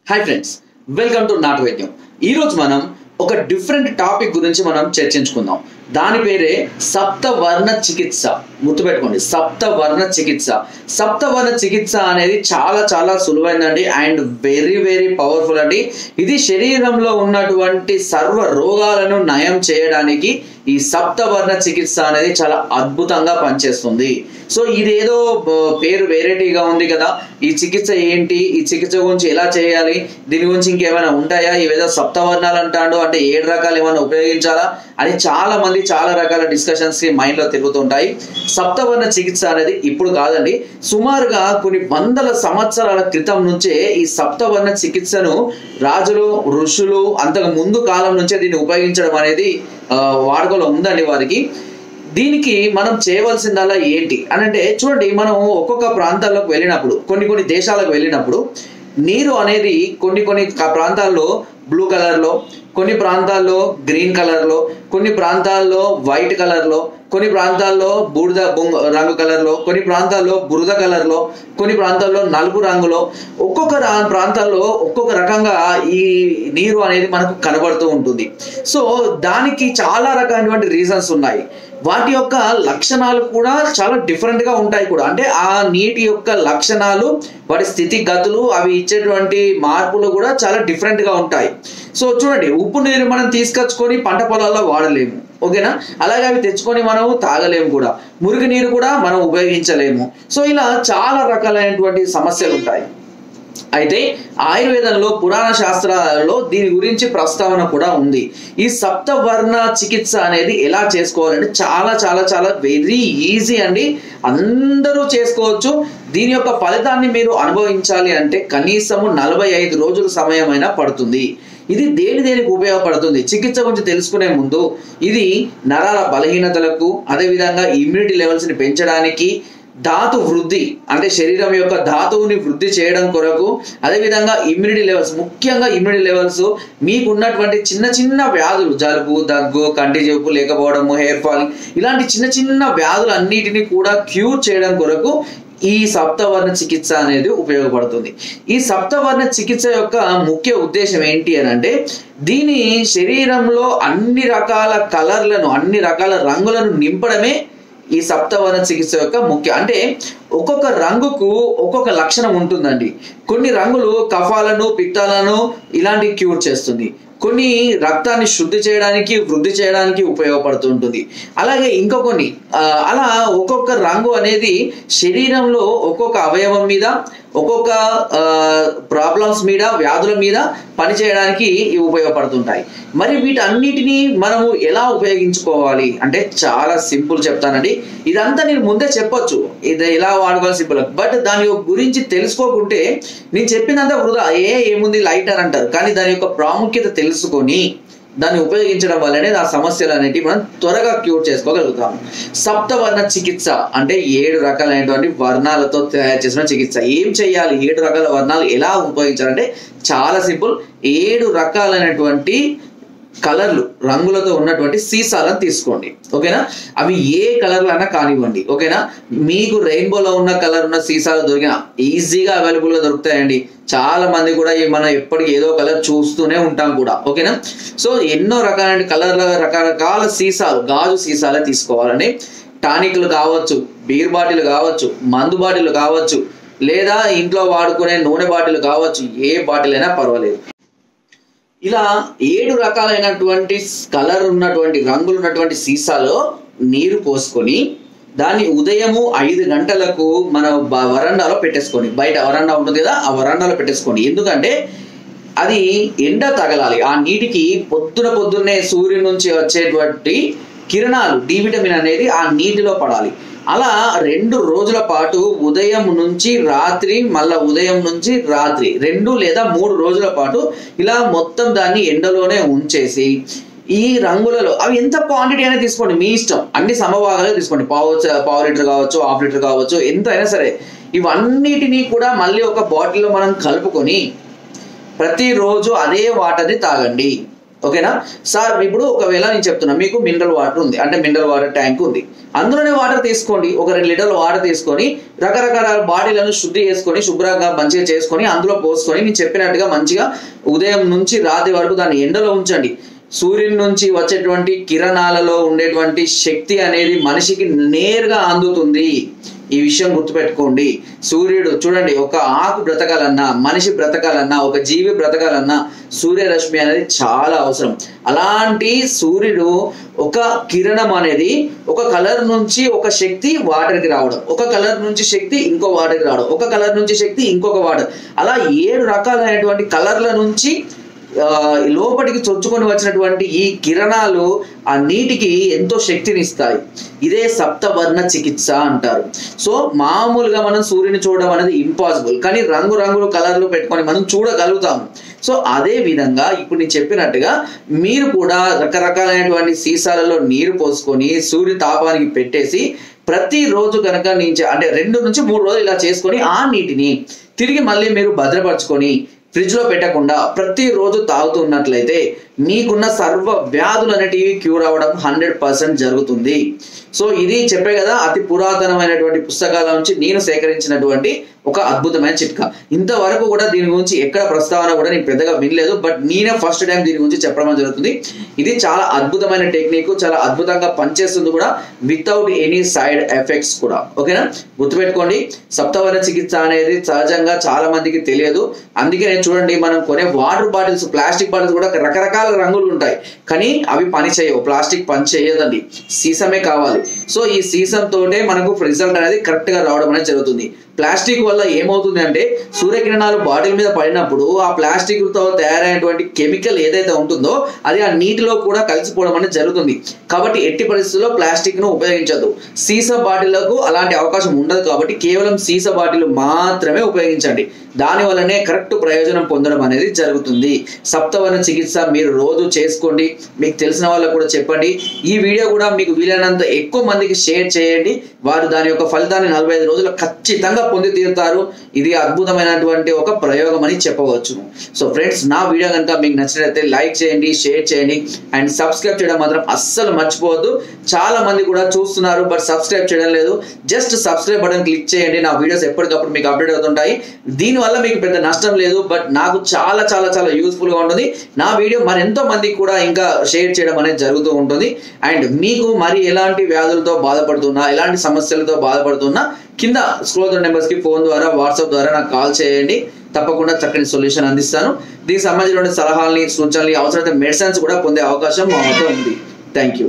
Hi friends, welcome to నాటు వైద్యం. ఈరోజు మనం ఒక డిఫరెంట్ టాపిక్ గురించి మనం చర్చించుకుందాం. దాని పేరే సప్తవర్ణ చికిత్స. గుర్తుపెట్టుకోండి, సప్తవర్ణ చికిత్స. సప్తవర్ణ చికిత్స అనేది చాలా చాలా సులువైందండి అండ్ వెరీ వెరీ పవర్ఫుల్ అండి. ఇది శరీరంలో ఉన్నటువంటి సర్వ రోగాలను నయం చేయడానికి ఈ సప్తవర్ణ చికిత్స అనేది చాలా అద్భుతంగా పనిచేస్తుంది. సో ఇదేదో పేరు వెరైటీగా ఉంది కదా, ఈ చికిత్స ఏంటి, ఈ చికిత్స గురించి ఎలా చేయాలి, దీని గురించి ఇంకేమైనా ఉంటాయా, ఇవేదో సప్తవర్ణాలు అంటాడు అంటే 7 రకాలు ఏమైనా ఉపయోగించాలా అని చాలా మంది చాలా రకాల డిస్కషన్స్ మైండ్ లో తిరుగుతుంటాయి. సప్తవర్ణ చికిత్స అనేది ఇప్పుడు కాదండి, సుమారుగా కొన్ని వందల సంవత్సరాల క్రితం నుంచే ఈ సప్తవర్ణ చికిత్సను రాజులు ఋషులు అంతకు ముందు కాలం నుంచే దీన్ని ఉపయోగించడం అనేది వాడుకలో ఉందండి వారికి. దీనికి మనం చేయవలసిందల్లా ఏంటి అని అంటే, చూడండి, మనం ఒక్కొక్క ప్రాంతాల్లోకి వెళ్ళినప్పుడు, కొన్ని దేశాలకు వెళ్ళినప్పుడు నీరు అనేది కొన్ని ప్రాంతాల్లో బ్లూ కలర్లో, కొన్ని ప్రాంతాల్లో గ్రీన్ కలర్లో, కొన్ని ప్రాంతాల్లో వైట్ కలర్లో, కొన్ని ప్రాంతాల్లో బూడిద రంగు కలర్లో, కొన్ని ప్రాంతాల్లో బురద కలర్లో, కొన్ని ప్రాంతాల్లో నలుపు రంగులో, ఒక్కొక్క ప్రాంతాల్లో ఒక్కొక్క రకంగా ఈ నీరు అనేది మనకు కనబడుతూ ఉంటుంది. సో దానికి చాలా రకమైనటువంటి రీజన్స్ ఉన్నాయి. వాటి యొక్క లక్షణాలు కూడా చాలా డిఫరెంట్గా ఉంటాయి కూడా. అంటే ఆ నీటి యొక్క లక్షణాలు, వాటి స్థితిగతులు, అవి ఇచ్చేటువంటి మార్పులు కూడా చాలా డిఫరెంట్గా ఉంటాయి. సో చూడండి, ఉప్పు నీరు మనం తీసుకొచ్చుకొని పంట పొలాల్లో వాడలేము, ఓకేనా? అలాగే అవి తెచ్చుకొని మనం తాగలేము కూడా. మురికి నీరు కూడా మనం ఉపయోగించలేము. సో ఇలా చాలా రకాలైనటువంటి సమస్యలు ఉంటాయి. అయితే ఆయుర్వేదంలో, పురాణ శాస్త్రాలలో దీని గురించి ప్రస్తావన కూడా ఉంది. ఈ సప్తవర్ణ చికిత్స అనేది ఎలా చేసుకోవాలంటే చాలా చాలా చాలా వెరీ ఈజీ అండి, అందరూ చేసుకోవచ్చు. దీని యొక్క ఫలితాన్ని మీరు అనుభవించాలి అంటే కనీసము 45 రోజుల సమయం అయినా పడుతుంది. ఇది దేనికి ఉపయోగపడుతుంది చికిత్స గురించి తెలుసుకునే ముందు, ఇది నరాల బలహీనతలకు, అదేవిధంగా ఇమ్యూనిటీ లెవెల్స్ని పెంచడానికి, ధాతు వృద్ధి అంటే శరీరం యొక్క ధాతువుని వృద్ధి చేయడం కొరకు, అదేవిధంగా ఇమ్యూనిటీ లెవెల్స్, ముఖ్యంగా ఇమ్యూనిటీ లెవెల్స్ మీకు ఉన్నటువంటి చిన్న వ్యాధులు, జలుబు, దగ్గు, కంటి జబ్బు లేకపోవడము, హెయిర్ ఫాలింగ్, ఇలాంటి చిన్న వ్యాధులు అన్నిటినీ కూడా క్యూర్ చేయడం కొరకు ఈ సప్తవర్ణ చికిత్స అనేది ఉపయోగపడుతుంది. ఈ సప్తవర్ణ చికిత్స యొక్క ముఖ్య ఉద్దేశం ఏంటి అని అంటే, దీని శరీరంలో అన్ని రకాల కలర్లను, అన్ని రకాల రంగులను నింపడమే ఈ సప్తవర్ణ చికిత్స యొక్క ముఖ్య. అంటే ఒక్కొక్క రంగుకు ఒక్కొక్క లక్షణం ఉంటుందండి. కొన్ని రంగులు కఫాలను, పిత్తాలను ఇలాంటి క్యూర్ చేస్తుంది. కొన్ని రక్తాన్ని శుద్ధి చేయడానికి, వృద్ధి చేయడానికి ఉపయోగపడుతుంటుంది. అలాగే ఇంకొన్ని అలా ఒక్కొక్క రంగు అనేది శరీరంలో ఒక్కొక్క అవయవం మీద, ఒక్కొక్క ప్రాబ్లమ్స్ మీద, వ్యాధుల మీద పనిచేయడానికి ఇవి ఉపయోగపడుతుంటాయి. మరి వీటన్నిటినీ మనము ఎలా ఉపయోగించుకోవాలి అంటే చాలా సింపుల్ చెప్తానండి. ఇదంతా నేను ముందే చెప్పొచ్చు, ఇది ఎలా వాడుకోవాలి సింపుల్, బట్ దాని గురించి తెలుసుకోకుంటే నేను చెప్పినంత వృధా. ఏముంది లైటర్ అంటారు, కానీ దాని యొక్క ప్రాముఖ్యత తెలుసుకొని దాన్ని ఉపయోగించడం వల్లనే ఆ సమస్యలు అనేటివి మనం త్వరగా క్యూర్ చేసుకోగలుగుతాము. సప్తవర్ణ చికిత్స అంటే 7 రకాలైనటువంటి వర్ణాలతో తయారు చేసిన చికిత్స. ఏం చేయాలి, 7 రకాల వర్ణాలు ఎలా ఉపయోగించాలంటే చాలా సింపుల్. 7 రకాలైనటువంటి కలర్లు, రంగులతో ఉన్నటువంటి సీసాలను తీసుకోండి, ఓకేనా? అవి ఏ కలర్లు అయినా కానివ్వండి, ఓకేనా? మీకు రెయిన్బోలో ఉన్న కలర్ ఉన్న సీసాలు దొరికిన ఈజీగా అవైలబుల్గా దొరుకుతాయండి. చాలా మంది కూడా మనం ఎప్పటికీ ఏదో కలర్ చూస్తూనే ఉంటాం కూడా, ఓకేనా? సో ఎన్నో రకాలైన కలర్ల రకరకాల సీసాలు, గాజు సీసాలే తీసుకోవాలండి. టానిక్లు కావచ్చు, బీర్ బాటిల్ కావచ్చు, మందు బాటిల్ కావచ్చు, లేదా ఇంట్లో వాడుకునే నూనె బాటిల్ కావచ్చు, ఏ బాటిల్ అయినా పర్వాలేదు. ఇలా 7 రకాలైనటువంటి కలర్ ఉన్నటువంటి, రంగులు ఉన్నటువంటి సీసాలో నీరు పోసుకొని దాన్ని ఉదయము 5 గంటలకు మన వరండాలో పెట్టేసుకోండి. బయట వరండా ఉంటుంది కదా, ఆ వరండాలో పెట్టేసుకోండి. ఎందుకంటే అది ఎండ తగలాలి. ఆ నీటికి పొద్దున్నే సూర్యుని నుంచి వచ్చేటువంటి కిరణాలు, డి విటమిన్ అనేది ఆ నీటిలో పడాలి. అలా 2 రోజుల పాటు ఉదయం నుంచి రాత్రి, మళ్ళా ఉదయం నుంచి రాత్రి 2 లేదా 3 రోజుల పాటు ఇలా మొత్తం దాన్ని ఎండలోనే ఉంచేసి, ఈ రంగులలో అవి ఎంత క్వాంటిటీ అనేది తీసుకోండి, మీ ఇష్టం, అన్ని సమభాగాలు తీసుకోండి. పావు లీటర్ కావచ్చు, హాఫ్ లీటర్ కావచ్చు, ఎంత అయినా సరే. ఇవన్నిటినీ కూడా మళ్ళీ ఒక బాటిల్లో మనం కలుపుకొని ప్రతిరోజు అదే వాటర్ని తాగండి. ఓకేనా సార్? ఇప్పుడు ఒకవేళ నేను చెప్తున్నా, మీకు మినరల్ వాటర్ ఉంది, అంటే మినరల్ వాటర్ ట్యాంక్ ఉంది, అందులోనే వాటర్ తీసుకోండి. ఒక 2 లీటర్ల వాటర్ తీసుకొని రకరకాల బాడీలను శుద్ధి చేసుకొని శుభ్రంగా మంచిగా చేసుకొని అందులో పోసుకొని నేను చెప్పినట్టుగా మంచిగా ఉదయం నుంచి రాత్రి వరకు దాన్ని ఎండలో ఉంచండి. సూర్యుని నుంచి వచ్చేటువంటి కిరణాలలో ఉండేటువంటి శక్తి అనేది మనిషికి నేరుగా అందుతుంది. ఈ విషయం గుర్తుపెట్టుకోండి. సూర్యుడు చూడండి, ఒక ఆకు బ్రతకాలన్నా, మనిషి బ్రతకాలన్నా, ఒక జీవి బ్రతకాలన్నా సూర్యరశ్మి అనేది చాలా అవసరం. అలాంటి సూర్యుడు ఒక కిరణం అనేది ఒక కలర్ నుంచి ఒక శక్తి వాటర్కి రావడం, ఒక కలర్ నుంచి శక్తి ఇంకో వాటర్కి రావడం, ఒక కలర్ నుంచి శక్తి ఇంకొక వాటర్, అలా 7 రకాలైనటువంటి కలర్ల నుంచి లోపలికి చొచ్చుకొని వచ్చినటువంటి ఈ కిరణాలు ఆ నీటికి ఎంతో శక్తిని ఇస్తాయి. ఇదే సప్తవర్ణ చికిత్స అంటారు. సో మామూలుగా మనం సూర్యుని చూడడం అనేది ఇంపాసిబుల్, కానీ రంగురంగులు కలర్లు పెట్టుకొని మనం చూడగలుగుతాము. సో అదే విధంగా ఇప్పుడు నేను చెప్పినట్టుగా మీరు కూడా రకరకాలైనటువంటి సీసాలలో నీరు పోసుకొని సూర్య తాపానికి పెట్టేసి ప్రతిరోజు కనుక అంటే 2 నుంచి 3 రోజులు ఇలా చేసుకొని ఆ నీటిని తిరిగి మళ్ళీ మీరు భద్రపరచుకొని ఫ్రిడ్జ్ లో పెట్టకుండా ప్రతిరోజు తాగుతున్నట్లయితే మీకున్న సర్వ వ్యాధులు అనేటివి క్యూర్ అవ్వడం 100% జరుగుతుంది. సో ఇది చెప్పే కదా, అతి పురాతనమైనటువంటి పుస్తకాల నుంచి నేను సేకరించినటువంటి ఒక అద్భుతమైన చిట్కా. ఇంతవరకు కూడా దీని గురించి ఎక్కడ ప్రస్తావన కూడా నేను పెద్దగా వినలేదు, బట్ నేనే ఫస్ట్ టైం దీని గురించి చెప్పడం జరుగుతుంది. ఇది చాలా అద్భుతమైన టెక్నిక్, చాలా అద్భుతంగా పనిచేస్తుంది కూడా, వితౌట్ ఎనీ సైడ్ ఎఫెక్ట్స్ కూడా. ఓకేనా? గుర్తుపెట్టుకోండి, సప్తవర్ణ చికిత్స అనేది సహజంగా చాలా మందికి తెలియదు. అందుకే నేను చూడండి, మనం కొనే వాటర్ బాటిల్స్, ప్లాస్టిక్ బాటిల్స్ కూడా రకరకాల రంగులు ఉంటాయి, కానీ అవి పని చేయవు. ప్లాస్టిక్ పని చేయదండి, సీసమే కావాలి. సో ఈ సీసం తోటే మనకు రిజల్ట్ అనేది కరెక్ట్ గా రావడం అనేది జరుగుతుంది. ప్లాస్టిక్ వల్ల ఏమవుతుంది అంటే సూర్యకిరణాలు బాటిల్ మీద పడినప్పుడు ఆ ప్లాస్టిక్ తో తయారైనటువంటి కెమికల్ ఏదైతే ఉంటుందో అది ఆ నీటిలో కూడా కలిసిపోవడం అనేది జరుగుతుంది. కాబట్టి ఎట్టి పరిస్థితుల్లో ప్లాస్టిక్ ను ఉపయోగించదు. సీసా బాటిళ్లకు అలాంటి అవకాశం ఉండదు, కాబట్టి కేవలం సీసా బాటిల్ మాత్రమే ఉపయోగించండి. దాని వల్లనే కరెక్ట్ ప్రయోజనం పొందడం అనేది జరుగుతుంది. సప్తవర్ణ చికిత్స మీరు రోజు చేసుకోండి, మీకు తెలిసిన వాళ్ళకు కూడా చెప్పండి. ఈ వీడియో కూడా మీకు వీలైనంత ఎక్కువ మందికి షేర్ చేయండి. వారు దాని యొక్క ఫలితాన్ని 45 రోజులు ఖచ్చితంగా పొంది తీరుతారు. ఇది అద్భుతమైనటువంటి ఒక ప్రయోగం అని చెప్పవచ్చు. సో ఫ్రెండ్స్, నా వీడియో కనుక మీకు నచ్చినట్లయితే లైక్ చేయండి, షేర్ చేయండి అండ్ సబ్స్క్రైబ్ చేయడం మాత్రం అస్సలు మర్చిపోవద్దు. చాలా మంది కూడా చూస్తున్నారు బట్ సబ్స్క్రైబ్ చేయడం లేదు. జస్ట్ సబ్స్క్రైబ్ బటన్ క్లిక్ చేయండి. నా వీడియోస్ ఎప్పటికప్పుడు మీకు అప్డేట్ అవుతుంటాయి. దీనివల్ల మీకు పెద్ద నష్టం లేదు, బట్ నాకు చాలా చాలా చాలా యూస్ఫుల్ గా ఉంటుంది. నా వీడియో మరెంతో మందికి కూడా ఇంకా షేర్ చేయడం అనేది జరుగుతూ ఉంటుంది. అండ్ మీకు మరి ఎలాంటి వ్యాధులతో బాధపడుతున్నా, ఎలాంటి సమస్యలతో బాధపడుతున్నా కింద స్క్రోల్ అవుతున్న నెంబర్స్ కి ఫోన్ ద్వారా, వాట్సాప్ ద్వారా నాకు కాల్ చేయండి. తప్పకుండా చక్కని సొల్యూషన్ అందిస్తాను. దీనికి సంబంధించిన సలహాలని, సూచనలు, అవసరమైతే మెడిసిన్స్ కూడా పొందే అవకాశం మా వద్ద ఉంది. Thank you.